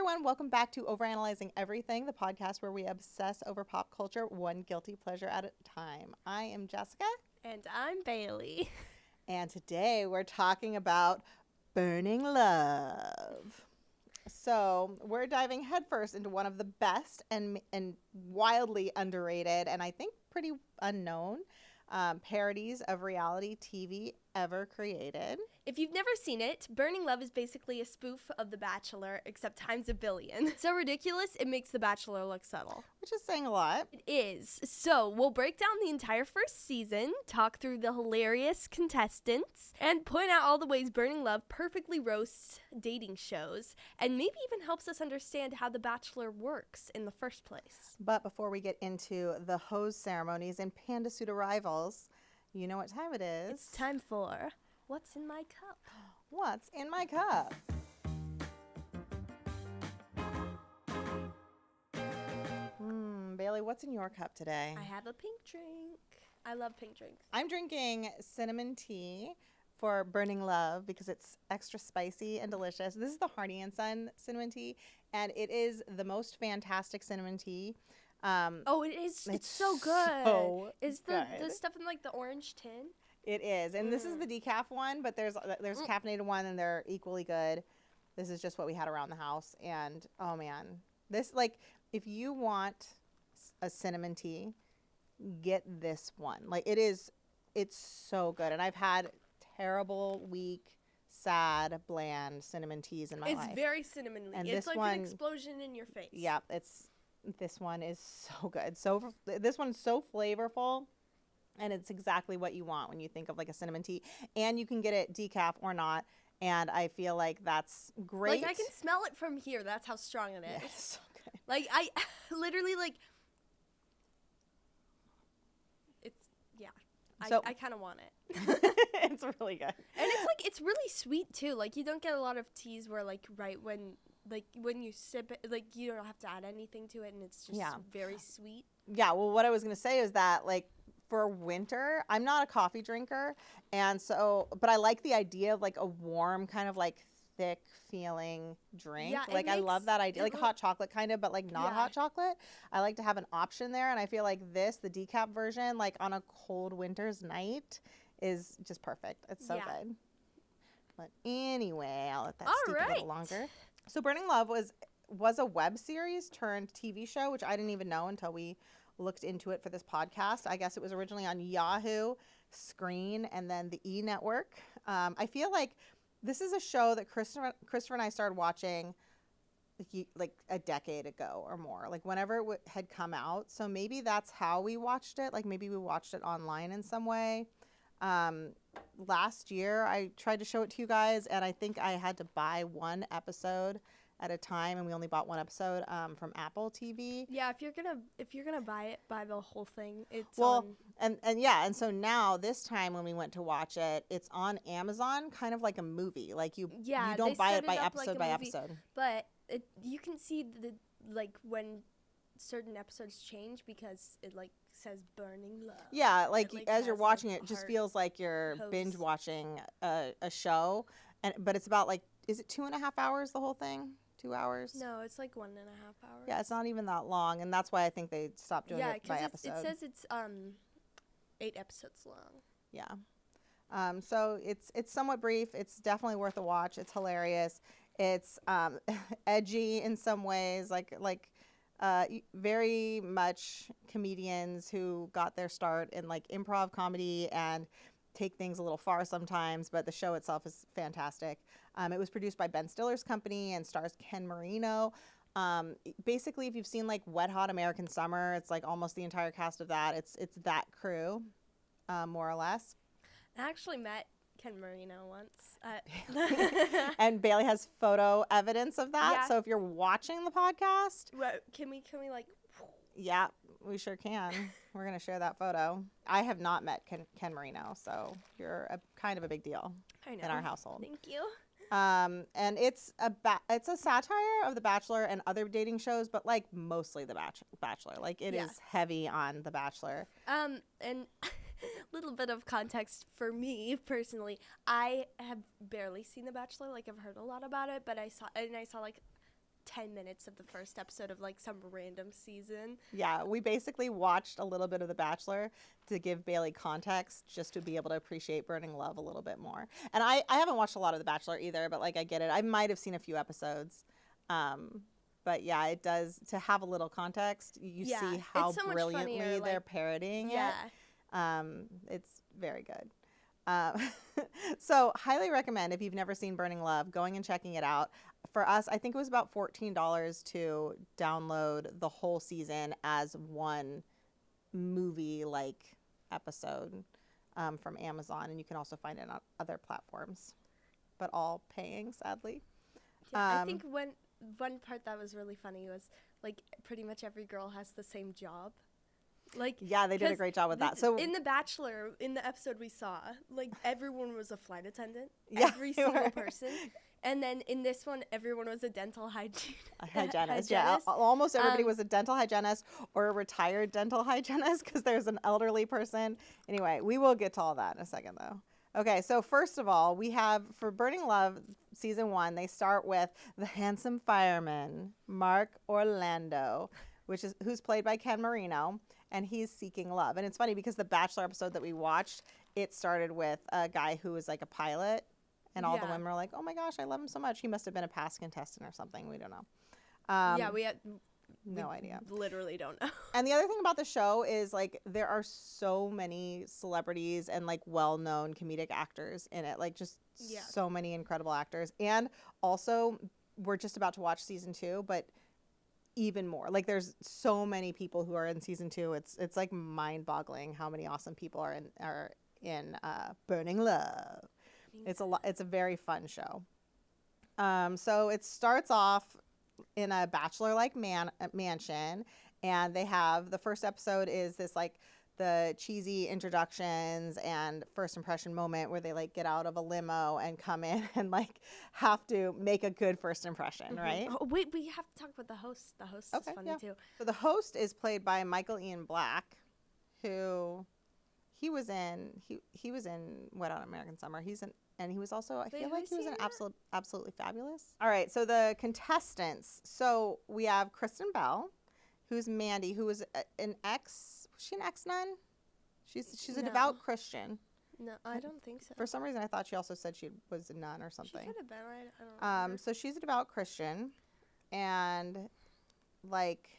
everyone. Welcome back to Overanalyzing Everything, the podcast where we obsess over pop culture one guilty pleasure at a time. I am Jessica. And I'm Bailey. And today we're talking about burning love. So we're diving headfirst into one of the best and wildly underrated and I think pretty unknown parodies of reality TV ever created. If you've never seen it, Burning Love is basically a spoof of The Bachelor, except times a billion. So ridiculous, it makes The Bachelor look subtle. Which is saying a lot. It is. So we'll break down the entire first season, talk through the hilarious contestants, and point out all the ways Burning Love perfectly roasts dating shows, and maybe even helps us understand how The Bachelor works in the first place. But before we get into the hose ceremonies and panda suit arrivals, you know what time it is. It's time for What's in My Cup? What's in my cup? Bailey, what's in your cup today? I have a pink drink. I love pink drinks. I'm drinking cinnamon tea for Burning Love because it's extra spicy and delicious. This is the Hardy & Son cinnamon tea, and it is the most fantastic cinnamon tea. It is. It's so good. So is good. the stuff in like the orange tin? It is, and this is the decaf one, but there's a caffeinated one, and they're equally good. This is just what we had around the house, and oh man, this, like, if you want a cinnamon tea, get this one. Like, it's so good, and I've had terrible, weak, sad, bland cinnamon teas in my life. It's very cinnamon-y. And it's this like one, an explosion in your face. Yeah, this one is so good. This one's so flavorful. And it's exactly what you want when you think of like a cinnamon tea. And you can get it decaf or not. And I feel like that's great. Like, I can smell it from here. That's how strong it is. Yeah, it's so good. Like, I literally, like, I kind of want it. It's really good. And it's like, it's really sweet too. Like, you don't get a lot of teas where like when you sip it, like, you don't have to add anything to it. And it's just very sweet. Yeah, well, what I was going to say is that, like, for winter, I'm not a coffee drinker, and so, but I like the idea of like a warm kind of like thick feeling drink. Yeah, like I love that idea, like hot chocolate kind of, but like not hot chocolate. I like to have an option there, and I feel like the decaf version, like on a cold winter's night, is just perfect. It's so good. But anyway, I'll let that steep a little longer. So Burning Love was a web series turned TV show, which I didn't even know until we looked into it for this podcast. I guess it was originally on Yahoo, Screen, and then the E! Network. I feel like this is a show that Christopher and I started watching like a decade ago or more, like whenever it had come out. So maybe that's how we watched it. Like maybe we watched it online in some way. Last year I tried to show it to you guys, and I think I had to buy one episode at a time, and we only bought one episode from Apple TV. Yeah, if you're gonna buy it, buy the whole thing. It's and so now this time when we went to watch it, it's on Amazon, kind of like a movie. Like you don't buy it by episode by episode. But you can see when certain episodes change because it like says Burning Love. Yeah, like as you're watching it just feels like you're binge watching a show, but it's about like, is it 2.5 hours the whole thing? 2 hours? No, it's like 1.5 hours. Yeah, it's not even that long, and that's why I think they stopped doing it by episode. It says it's 8 episodes long. Yeah. So it's somewhat brief. It's definitely worth a watch. It's hilarious. It's edgy in some ways, like very much comedians who got their start in like improv comedy and take things a little far sometimes, but the show itself is fantastic. It was produced by Ben Stiller's company and stars Ken Marino. Basically, if you've seen like Wet Hot American Summer, it's like almost the entire cast of that. It's that crew, more or less. I actually met Ken Marino once. And Bailey has photo evidence of that. Yeah. So if you're watching the podcast, can we like? Yeah, we sure can. We're going to share that photo. I have not met Ken Marino, so you're kind of a big deal in our household. Thank you. And it's a satire of The Bachelor and other dating shows, but like mostly The Bachelor. Like it is heavy on The Bachelor. And a little bit of context for me personally. I have barely seen The Bachelor. Like I've heard a lot about it, but I saw like 10 minutes of the first episode of like some random season. Yeah, we basically watched a little bit of The Bachelor to give Bailey context, just to be able to appreciate Burning Love a little bit more. And I haven't watched a lot of The Bachelor either, but like I get it. I might have seen a few episodes. But yeah, it does, to have a little context, you see how so brilliantly funnier, they're parodying it. It's very good. So highly recommend, if you've never seen Burning Love, going and checking it out. For us, I think it was about $14 to download the whole season as one movie-like episode from Amazon, and you can also find it on other platforms, but all paying, sadly. Yeah, I think one part that was really funny was like pretty much every girl has the same job. Like, yeah, they did a great job with that. So in The Bachelor, in the episode we saw, like everyone was a flight attendant. Yeah, every single person. And then in this one, everyone was a dental hygienist. Yeah, almost everybody was a dental hygienist or a retired dental hygienist, because there's an elderly person. Anyway, we will get to all that in a second, though. Okay, so first of all, we have, for Burning Love season 1, they start with the handsome fireman, Mark Orlando, who's played by Ken Marino, and he's seeking love. And it's funny because the Bachelor episode that we watched, it started with a guy who was like a pilot, and all the women were like, oh my gosh, I love him so much. He must have been a past contestant or something. We don't know. We had no idea. Literally don't know. And the other thing about the show is, like, there are so many celebrities and like well-known comedic actors in it. Like, just so many incredible actors. And also, we're just about to watch season 2, but even more. Like, there's so many people who are in season 2. It's like mind-boggling how many awesome people are in Burning Love. It's a very fun show. So it starts off in a bachelor-like mansion, and they have, the first episode is this like the cheesy introductions and first impression moment where they like get out of a limo and come in and like have to make a good first impression, right? Oh, wait, we have to talk about the host. The host is funny too. So the host is played by Michael Ian Black, who he was in Wet Hot American Summer. And he was also, I feel like he was in Absolutely Fabulous. All right, so the contestants. So we have Kristen Bell, who's Mandy, who was an ex. Was she an ex-nun? She's a devout Christian. No, I don't think so. For some reason, I thought she also said she was a nun or something. She could have been, right? I don't remember. So she's a devout Christian, and like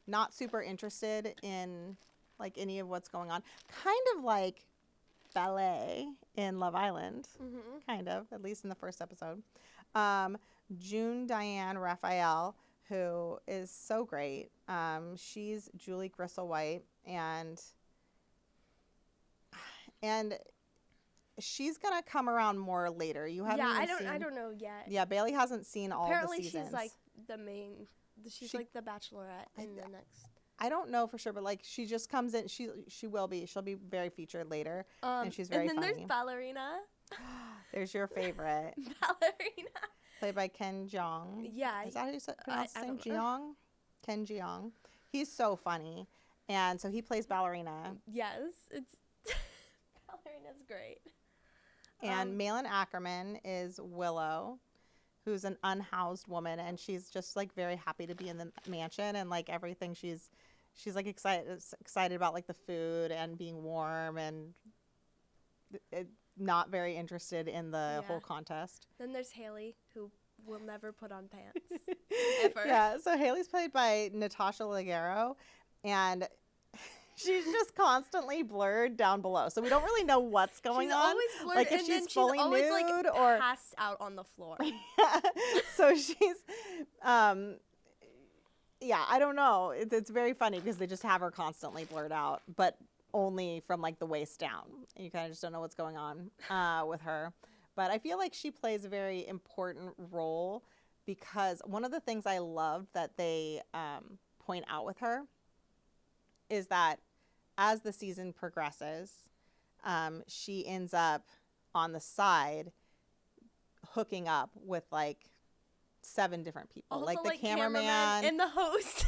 not super interested in like any of what's going on. Kind of like ballet in Love Island, kind of, at least in the first episode. Diane Raphael, who is so great. She's Julie Gristle-White, and she's gonna come around more later. You haven't I don't know yet. Yeah, Bailey hasn't seen all the seasons. Apparently she's like the main, she's like the Bachelorette in the next. I don't know for sure, but like she just comes in. She'll be very featured later, and she's very funny. And then there's Ballerina. There's your favorite. Ballerina. Played by Ken Jeong. Yeah. Is that how you pronounce his name? Jeong? Ken Jeong. He's so funny, and so he plays Ballerina. Yes, Ballerina's great. And Malin Ackerman is Willow, who's an unhoused woman, and she's just like very happy to be in the mansion, and like everything she's like excited about like the food and being warm, and not very interested in the whole contest. Then there's Haley, who will never put on pants ever. Yeah, so Haley's played by Natasha Leggero, and she's just constantly blurred down below, so we don't really know what's going on. Always blurred, like if and she's then fully she's always nude like or passed out on the floor. So she's, I don't know. It's very funny because they just have her constantly blurred out, but only from like the waist down. And you kind of just don't know what's going on with her. But I feel like she plays a very important role, because one of the things I loved that they point out with her is that as the season progresses, she ends up on the side hooking up with like 7 different people, like the cameraman and the host,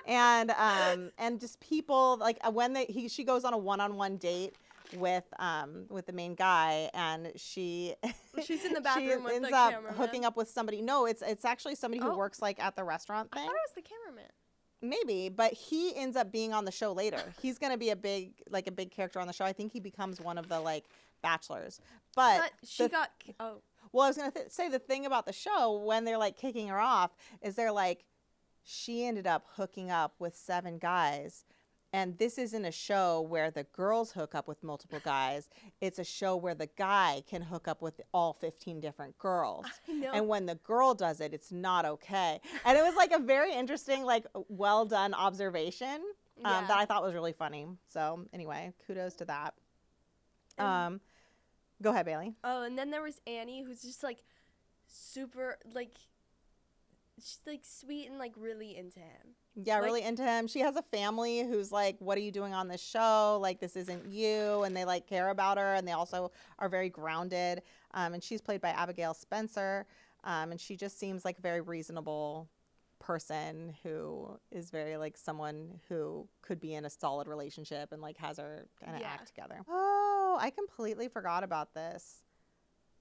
and just people like when she goes on a one-on-one date with the main guy, and she's in the bathroom with ends the up cameraman. hooking up with somebody. No, it's actually somebody who works like at the restaurant thing. I thought it was the cameraman. Maybe, but he ends up being on the show later. He's going to be a big character on the show. I think he becomes one of the like bachelors. But she got well, I was going to say the thing about the show when they're like kicking her off is they're like, she ended up hooking up with 7 guys. And this isn't a show where the girls hook up with multiple guys. It's a show where the guy can hook up with all 15 different girls. I know. And when the girl does it, it's not okay. And it was like a very interesting, like well done observation that I thought was really funny. So anyway, kudos to that. Go ahead, Bailey. Oh, and then there was Annie, who's just like super like, she's like sweet and like really into him. Yeah, like, really into him. She has a family who's like, what are you doing on this show? Like, this isn't you. And they like care about her. And they also are very grounded. And she's played by Abigail Spencer. And she just seems like a very reasonable person who is very like someone who could be in a solid relationship and like has her kind of act together. Oh, I completely forgot about this.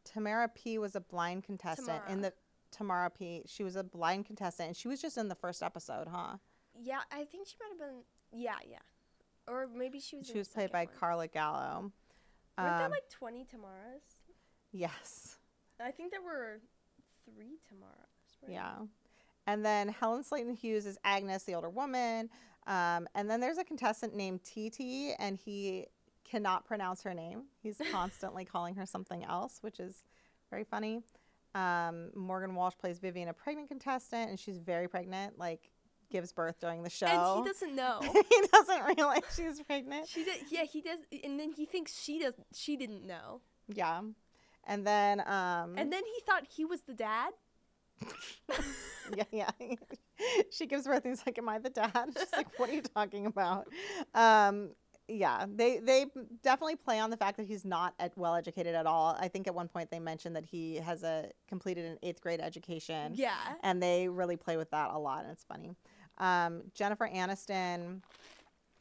Tamara P was a blind contestant in the Tamara P. She was a blind contestant, and she was just in the first episode, huh? Yeah, I think she might have been. Yeah. Or maybe she was. She was played by Carla Gallo. Weren't there like 20 Tamaras? Yes. I think there were 3 Tamaras. Right? Yeah. And then Helen Slayton Hughes is Agnes, the older woman. And then there's a contestant named TT, and he cannot pronounce her name. He's constantly calling her something else, which is very funny. Morgan Walsh plays Vivian, a pregnant contestant, and she's very pregnant, like gives birth during the show. And he doesn't know. He doesn't realize she's pregnant. He does, and then he thinks she didn't know. Yeah. And then he thought he was the dad. yeah. She gives birth and he's like, am I the dad? She's like, what are you talking about? Yeah, they definitely play on the fact that he's not well educated at all. I think at one point they mentioned that he has completed an 8th grade education. Yeah. And they really play with that a lot, and it's funny. Jennifer Aniston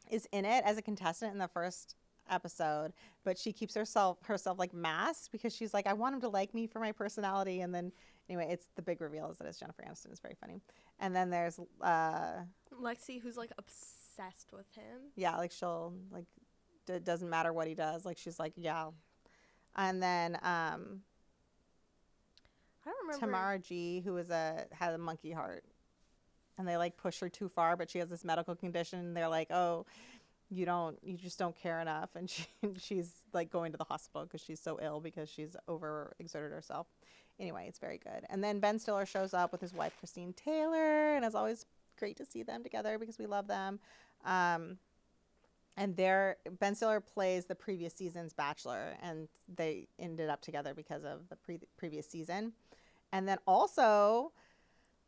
is in it as a contestant in the first episode, but she keeps herself like masked because she's like, I want him to like me for my personality. And then anyway, it's the big reveal is that it's Jennifer Aniston. It's very funny. And then there's Lexi, who's like obsessed with him. Yeah, like she'll like it doesn't matter what he does. Like she's like, yeah. And then I don't remember Tamara G, who had a monkey heart, and they like push her too far, but she has this medical condition. And they're like, oh, you just don't care enough, and she's like going to the hospital because she's so ill because she's overexerted herself. Anyway, it's very good. And then Ben Stiller shows up with his wife Christine Taylor, and it's always great to see them together because we love them. And Ben Stiller plays the previous season's Bachelor, and they ended up together because of the previous season. And then also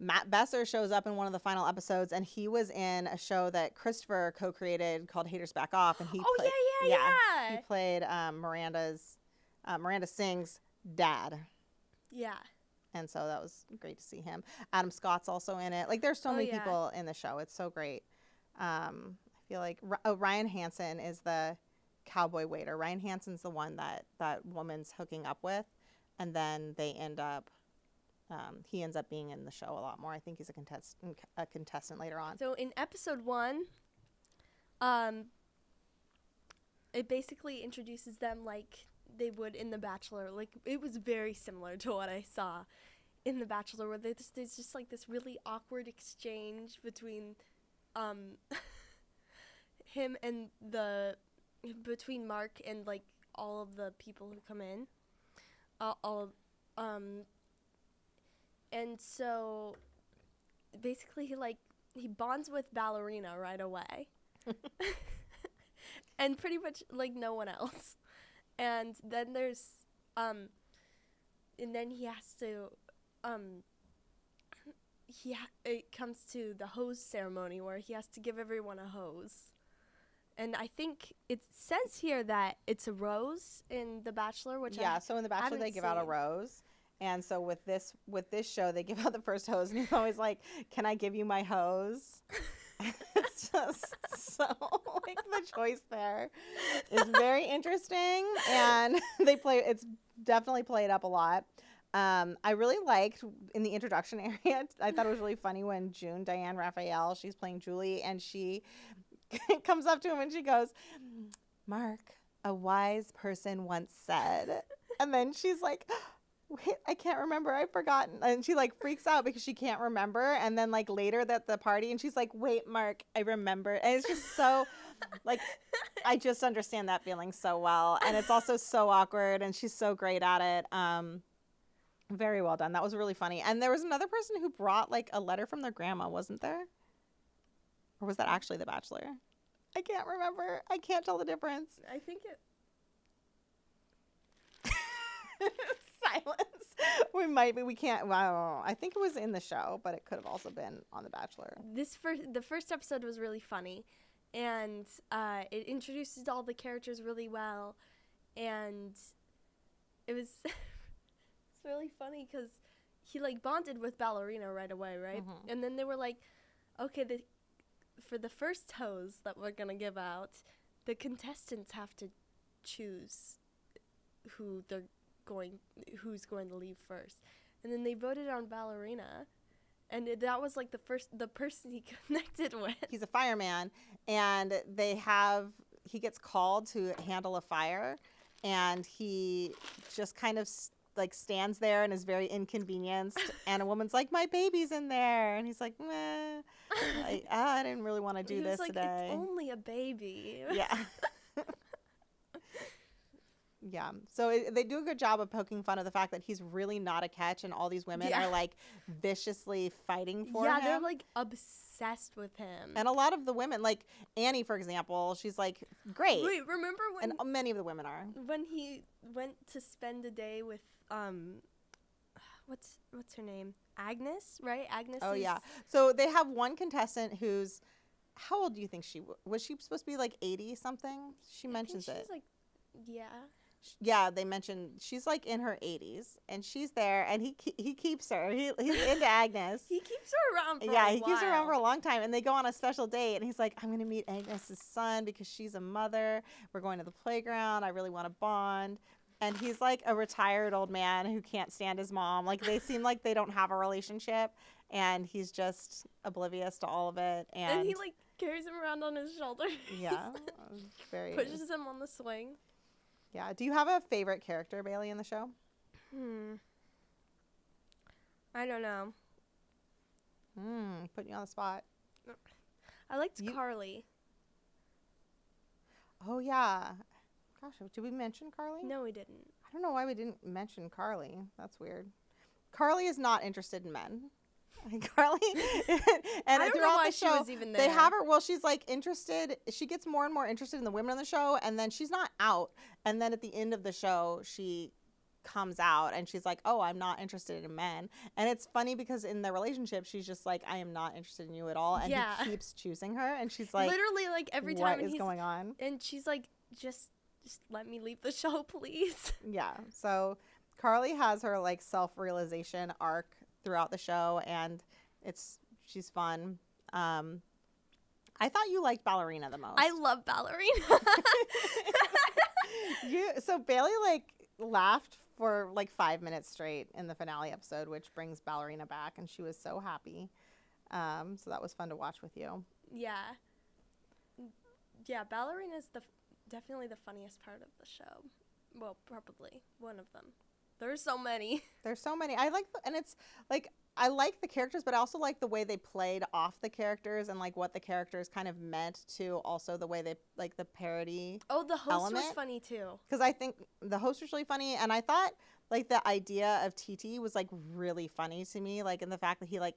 Matt Besser shows up in one of the final episodes, and he was in a show that Christopher co-created called Haters Back Off, and he he played Miranda Singh's dad. Yeah. And so that was great to see him. Adam Scott's also in it. Like, there's so many people in the show. It's so great. I feel like Ryan Hansen is the cowboy waiter. Ryan Hansen's the one that woman's hooking up with, and then they end up. He ends up being in the show a lot more. I think he's a contestant later on. So in episode 1, it basically introduces them like they would in The Bachelor. Like, it was very similar to what I saw in The Bachelor, where there's just like this really awkward exchange between him and between Mark and like all of the people who come in. And so basically he bonds with Ballerina right away. And pretty much like no one else. And then there's and then he has to it comes to the hose ceremony where he has to give everyone a hose. And I think it says here that it's a rose in The Bachelor, which so in The Bachelor they give out a rose. And so with this show, they give out the first hose, and he's always like, "Can I give you my hose?" It's just so like the choice there is very interesting, and it's definitely played up a lot. I really liked in the introduction area. I thought it was really funny when Diane Raphael, she's playing Julie, and she comes up to him and she goes, "Mark, a wise person once said," and then she's like, "Wait, I can't remember. I've forgotten." And she like freaks out because she can't remember. And then like later at the party, and she's like, "Wait, Mark, I remember." And it's just so like, I just understand that feeling so well. And it's also so awkward, and she's so great at it. Very well done. That was really funny. And there was another person who brought like a letter from their grandma, wasn't there? Or was that actually the Bachelor? I can't remember. I can't tell the difference. I think it. Silence. We can't. Wow. I think it was in the show, but it could have also been on The Bachelor. The first episode was really funny, and it introduces all the characters really well, and it was it's really funny because he like bonded with Ballerina right away, right? Mm-hmm. And then they were like, okay, for the first hose that we're gonna give out, the contestants have to choose who's going to leave first. And then they voted on Ballerina, and that was like the person he connected with. He's a fireman, and he gets called to handle a fire, and he just kind of like stands there and is very inconvenienced, and a woman's like, "My baby's in there," and he's like, "Meh." Like, I didn't really want to do this today. It's only a baby. Yeah. Yeah. So they do a good job of poking fun of the fact that he's really not a catch, and all these women are like viciously fighting for him. Yeah, they're like obsessed with him. And a lot of the women, like Annie, for example, she's like, great. Wait, remember when? And many of the women are. When he went to spend a day with what's her name? Agnes, right? Agnes. Oh yeah. So they have one contestant who's, how old do you think was she supposed to be like 80 something? She mentions it. She's like, yeah. Yeah, they mentioned she's like in her 80s, and she's there, and he keeps her. He's into Agnes. He keeps her around for he keeps her around for a long time, and they go on a special date, and he's like, "I'm going to meet Agnes's son because she's a mother. We're going to the playground. I really want to bond." And he's like a retired old man who can't stand his mom. Like, they seem like they don't have a relationship, and he's just oblivious to all of it. And he like carries him around on his shoulder. Yeah, very pushes him on the swing. Yeah. Do you have a favorite character, Bailey, in the show? I don't know. Putting you on the spot. I liked Carly. Oh, yeah. Gosh, did we mention Carly? No, we didn't. I don't know why we didn't mention Carly. That's weird. Carly is not interested in men. Carly, and I don't know why she was even there. They have her. Well, she's like interested. She gets more and more interested in the women on the show, and then she's not out. And then at the end of the show, she comes out, and she's like, "Oh, I'm not interested in men." And it's funny because in the relationship, she's just like, "I am not interested in you at all," and he keeps choosing her, and she's like, literally, like every time, what is going on? And she's like, "Just let me leave the show, please." Yeah. So Carly has her like self-realization arc throughout the show, and she's fun. I thought you liked Ballerina the most. I love Ballerina. So Bailey like laughed for like 5 minutes straight in the finale episode, which brings Ballerina back, and she was so happy. So that was fun to watch with you. Yeah. Ballerina is definitely the funniest part of the show. Well, probably one of them. There's so many. I like, and it's like, I like the characters, but I also like the way they played off the characters, and like what the characters kind of meant to also the way they like the parody. Oh, the host element. was funny too. Because I think the host was really funny, and I thought like the idea of TT was like really funny to me, like in the fact that he like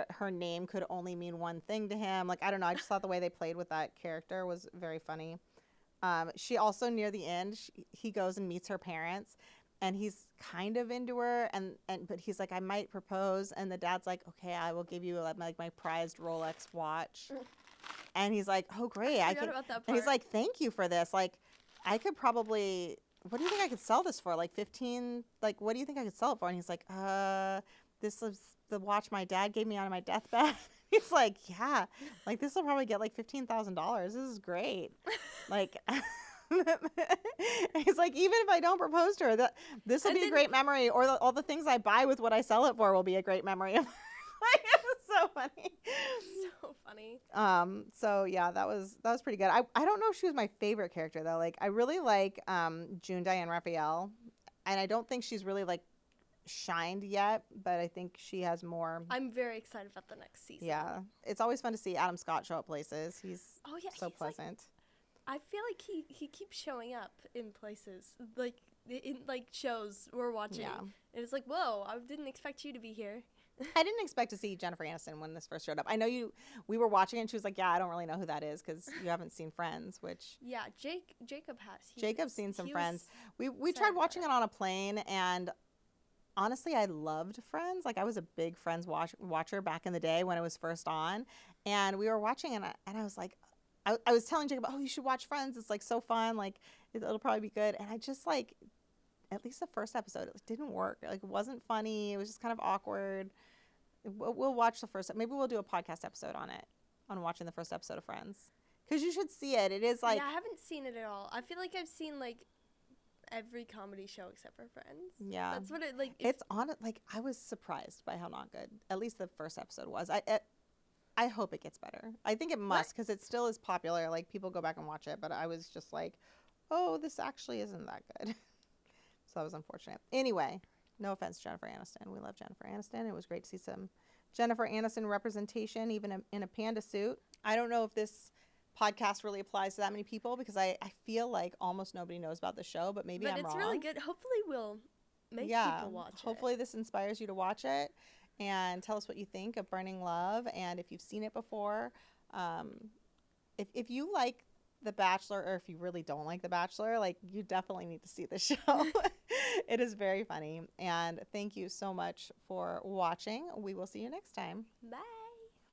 her name could only mean one thing to him. Like, I don't know, I just thought the way they played with that character was very funny. She also, near the end, he goes and meets her parents, and he's kind of into her, but he's like, "I might propose," and the dad's like, "Okay, I will give you like my prized Rolex watch," and he's like, "Oh, great, I could." About that part. And he's like, "Thank you for this. Like, I could probably what do you think I could sell this for? Like 15, like, what do you think I could sell it for? And he's like, this is the watch my dad gave me on my deathbed. He's like, yeah, like this will probably get like $15,000. This is great. Like, he's like, even if I don't propose to her, this will be a great memory, or all the things I buy with what I sell it for will be a great memory. Like, it was so funny. So funny. So yeah, that was pretty good. I don't know if she was my favorite character though. Like I really like Diane Raphael, and I don't think she's really like shined yet, but I think she has more. I'm very excited about the next season. Yeah, it's always fun to see Adam Scott show up places. He's so pleasant. I feel like he keeps showing up in places, like in like shows we're watching. Yeah. And it's like, whoa, I didn't expect you to be here. I didn't expect to see Jennifer Aniston when this first showed up. I know we were watching it and she was like, yeah, I don't really know who that is because you haven't seen Friends, which. Yeah, Jacob has. Jacob's seen some Friends. We tried watching it on a plane, and honestly, I loved Friends. Like I was a big Friends watcher back in the day when it was first on, and we were watching it, and I was like, I was telling Jacob, oh, you should watch Friends. It's like so fun. Like it'll probably be good. And I just like, at least the first episode, it didn't work. Like it wasn't funny. It was just kind of awkward. We'll watch the first. Maybe we'll do a podcast episode on it, on watching the first episode of Friends, because you should see it. It is like, yeah, I haven't seen it at all. I feel like I've seen like every comedy show except for Friends. Yeah, that's what it like. It's on it. Like I was surprised by how not good. At least the first episode was. I hope it gets better. I think it must, because it still is popular. Like people go back and watch it, but I was just like, oh, this actually isn't that good. So that was unfortunate. Anyway, no offense, Jennifer Aniston. We love Jennifer Aniston. It was great to see some Jennifer Aniston representation, even in a panda suit. I don't know if this podcast really applies to that many people, because I feel like almost nobody knows about the show, but maybe I'm wrong. But it's really good. Hopefully we'll make people watch it. Hopefully this inspires you to watch it and tell us what you think of Burning Love, and if you've seen it before. If you like The Bachelor, or if you really don't like The Bachelor, like you definitely need to see the show. It is very funny. And thank you so much for watching. We will see you next time. Bye.